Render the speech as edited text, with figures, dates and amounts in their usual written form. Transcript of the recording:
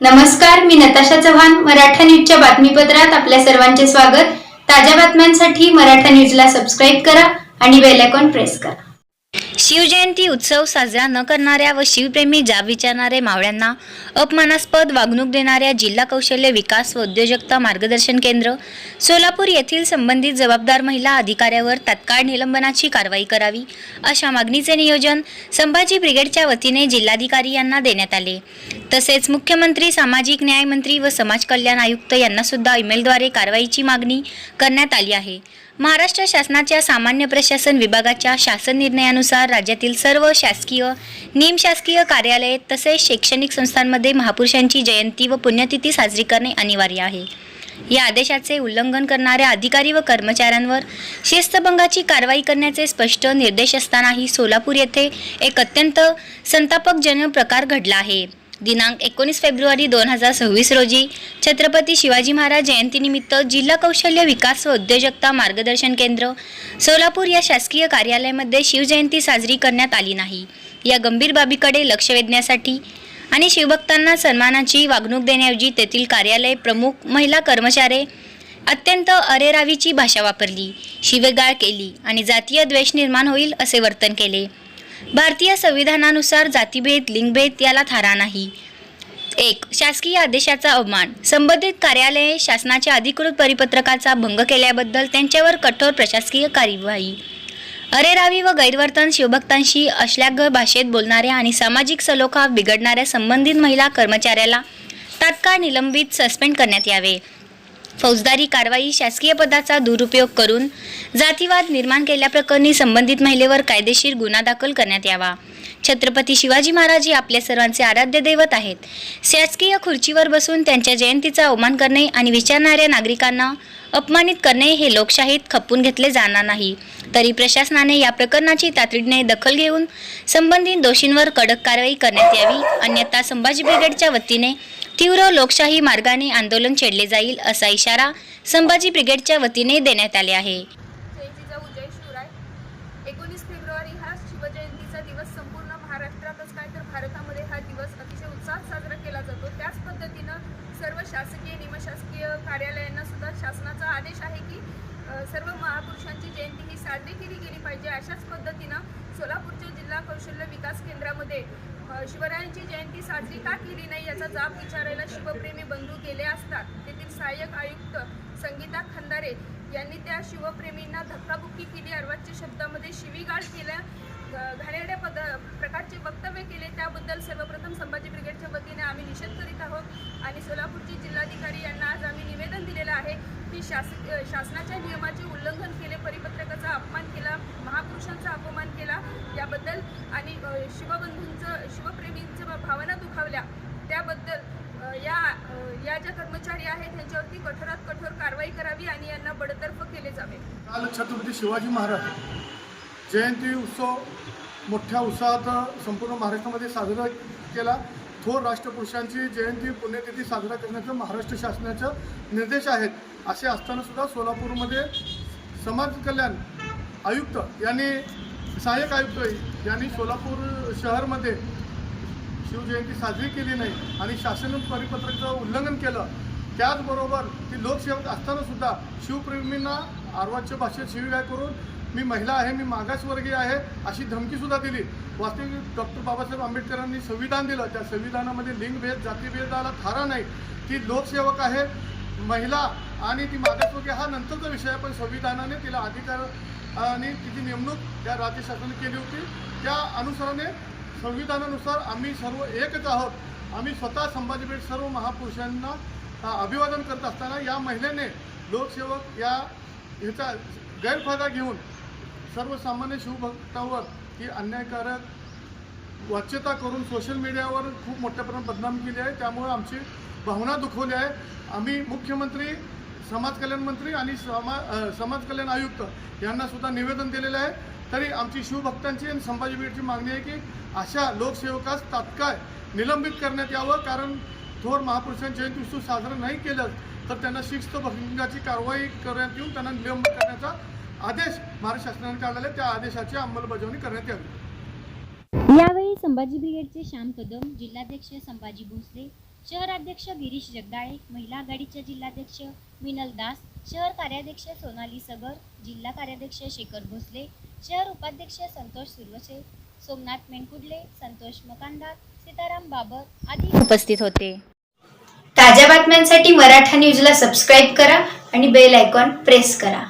नमस्कार, मी नताशा चव्हाण. मराठा न्यूजच्या बातमीपत्रात आपल्या सर्वांचे स्वागत. ताज्या बातम्यांसाठी मराठा न्यूजला सबस्क्राईब करा आणि बेल आयकॉन प्रेस करा. शिवजयंती उत्सव साजरा न करणाऱ्या व शिवप्रेमी जाब विचारणारे मावळ्यांना अपमानास्पद वागणूक देणाऱ्या जिल्हा कौशल्य विकास व उद्योजकता मार्गदर्शन केंद्र सोलापूर येथील संबंधित जबाबदार महिला अधिकाऱ्यावर तात्काळ निलंबनाची कारवाई करावी अशा मागणीचे नियोजन संभाजी ब्रिगेडच्या वतीने जिल्हाधिकारी यांना देण्यात आले. तसेच मुख्यमंत्री, सामाजिक न्याय मंत्री व समाज कल्याण आयुक्त यांना सुद्धा ईमेलद्वारे कारवाईची मागणी करण्यात आली आहे. महाराष्ट्र शासनाच्या सामान्य प्रशासन विभागाच्या शासन निर्णयानुसार राज्यातील सर्व शासकीय, निमशासकीय कार्यालये तसेच शैक्षणिक संस्थांमध्ये महापुरुषांची जयंती व पुण्यतिथी साजरी करणे अनिवार्य आहे. या आदेशाचे उल्लंघन करणाऱ्या अधिकारी व कर्मचाऱ्यांवर शिस्तभंगाची कारवाई करण्याचे स्पष्ट निर्देश असतानाही सोलापूर येथे एक अत्यंत संतापजनक प्रकार घडला आहे. दिनांक 19 फेब्रुवारी 2026 रोजी छत्रपती शिवाजी महाराज जयंतीनिमित्त जिल्हा कौशल्य विकास व उद्योजकता मार्गदर्शन केंद्र सोलापूर या शासकीय कार्यालयामध्ये शिवजयंती साजरी करण्यात आली नाही. या गंभीर बाबीकडे लक्ष वेधण्यासाठी आणि शिवभक्तांना सन्मानाची वागणूक देण्याऐवजी तेथील कार्यालय प्रमुख महिला कर्मचारी अत्यंत अरेरावीची भाषा वापरली, शिवेगाळ केली आणि जातीय द्वेष निर्माण होईल असे वर्तन केले. भारतीय संविधानानुसार जातीभेद, लिंगभेद याला थारा नाही. 1. शासकीय आदेशाचा अवमान. संबंधित कार्यालये शासनाच्या अधिकृत परिपत्रकाचा भंग केल्याबद्दल त्यांच्यावर कठोर प्रशासकीय कार्यवाही. अरेरावी व गैरवर्तन. शिवभक्तांशी अश्लाघ्य भाषेत बोलणाऱ्या आणि सामाजिक सलोखा बिघडणाऱ्या संबंधित महिला कर्मचाऱ्याला तात्काळ निलंबित, सस्पेंड करण्यात यावे. फौजदारी कारवाई. शासकीय पदाचा दुरुपयोग करून जातीवाद निर्माण केल्याप्रकरणी संबंधित महिलेवर कायदेशीर गुन्हा दाखल करण्यात यावा. छत्रपती शिवाजी महाराज हे आपल्या सर्वांचे आराध्य दैवत आहेत. शासकीय खुर्चीवर बसून त्यांच्या जयंतीचा अवमान करणे आणि विचारणाऱ्या नागरिकांना अपमानित करणे हे लोकशाहीत खपवून घेतले जाणार नाही. तरी प्रशासनाने या प्रकरणाची तातडीने दखल घेऊन संबंधित दोषींवर कडक कारवाई करण्यात यावी. अन्यथा संभाजी ब्रिगेडच्या वतीने तीव्र लोकशाही मार्गाने आंदोलन छेडले जाईल असा इशारा संभाजी ब्रिगेडच्या वतीने देण्यात आले आहे. जय शिवराय. 19 फेब्रुवारी हा शिवजयंतीचा दिवस संपूर्ण महाराष्ट्रातच काय तर भारतामध्ये हा दिवस अतिशय उत्साहात साजरा केला जातो. त्याच पद्धतीनं सर्व शासकीय, निमशासकीय कार्यालयांना सुद्धा शासनाचा आदेश आहे की सर्व महापुरुषांची जयंती ही साजरी केली गेली पाहिजे. अशाच पद्धतीनं सोलापूरच्या जिल्हा कौशल्य विकास केंद्रामध्ये शिवरायांची जयंती साजरी का केली नाही याचा जाब विचारायला शिवप्रेमी बंधू गेले असतात. तेथील सहाय्यक आयुक्त संगीता खंदारे यांनी त्या शिवप्रेमींना धक्काबुक्की केली, अर्वाच्य शब्दामध्ये शिवीगाळ केल्या, घाणेरड्या प्रकारचे वक्तव्य केले. त्याबद्दल सर्वप्रथम संभाजी ब्रिगेडच्या वतीने आम्ही निषेध करीत आहोत आणि सोलापूरचे जिल्हाधिकारी यांना आज आम्ही निवेदन दिलेलं आहे की शासनाच्या नियमाचे उल्लंघन केले, परिपत्रकाचा अपमान केला, महापुरुषांचा अपमान केला याबद्दल आणि शिवप्रेमींच्या भावना दुखावल्या त्याबद्दल या ज्या कर्मचारी आहेत त्यांच्यावरती कठोरात कठोर कारवाई करावी आणि यांना बडतर्फ केले जावे. काल छत्रपती शिवाजी महाराज जयंती उत्सव मोठ्या उत्साहात संपूर्ण महाराष्ट्रामध्ये साजरा केला. थोर राष्ट्रपुरुषांची जयंती, पुण्यतिथी साजरा करण्याचं महाराष्ट्र शासनाचं निर्देश आहेत. असे असताना सुद्धा सोलापूरमध्ये समाज कल्याण आयुक्त यांनी, सहाय्यक आयुक्त यांनी सोलापूर शहरमध्ये शिवजयंती साजरी केली नाही आणि शासन परिपत्रकाचं उल्लंघन केलं. त्याचबरोबर ती लोकसेवक असताना सुद्धा शिवप्रेमींना अर्वाच्य भाषेत शिवीगाळ करून मी महिला आहे, मी मागासवर्गीय आहे अशी धमकीसुद्धा दिली. वास्तविक डॉक्टर बाबासाहेब आंबेडकरांनी संविधान दिलं, त्या संविधानामध्ये लिंगभेद, जातीभेदाला थारा नाही. ती लोकसेवक आहे, महिला आणि ती मागासवर्गीय हा नंतरचा विषय आहे, पण संविधानाने तिला अधिकार आणि तिची नेमणूक त्या राज्य शासनाने केली होती. त्या अनुसाराने संविधानानुसार आम्ही सर्व एकच आहोत. आम्ही स्वतः संभाजी ब्रिगेड सर्व महापुरुषांना अभिवादन करत असताना या महिलेने लोकसेवक ह्याचा गैरफायदा घेऊन सर्वसामान्य शिवभक्तांवर ही अन्यायकारक वाच्यता करून सोशल मीडियावर खूप मोठ्या प्रमाणात बदनामी केली आहे. त्यामुळे आमची भावना दुखवली आहे. आम्ही मुख्यमंत्री, समाज कल्याण मंत्री आणि समाज कल्याण आयुक्त यांना सुद्धा निवेदन दिलेलं आहे. तरी आमची शिवभक्तांची आणि संभाजी ब्रिगेडची मागणी आहे की अशा लोकसेवकास तात्काळ निलंबित करण्यात यावं. कारण थोर महापुरुषांची जयंती उत्सव साजरा नाही केलं तर त्यांना शिस्तभंगाची कारवाई करण्यात येऊन त्यांना निलंबित करण्याचा आदेश महाराष्ट्र शासनाने काढलेला आहे. त्या आदेशाची अंमलबजावणी करण्यात यावी. यावेळी संभाजी ब्रिगेडचे श्याम कदम, जिल्हाध्यक्ष संभाजी भोसले, शहराध्यक्ष गिरीश जगदाळे, महिला आघाडीच्या जिल्हाध्यक्ष मिनल दास, शहर कार्याध्यक्ष सोनाली सगर, जिल्हा कार्याध्यक्ष शेखर भोसले, शहर उपाध्यक्ष संतोष सुरवसे, सोमनाथ मेनकुडले, संतोष मकानदार, सीताराम बाबर आदी उपस्थित होते. ताज्या बातम्यांसाठी मराठा न्यूजला सबस्क्राईब करा आणि बेल आयकॉन प्रेस करा.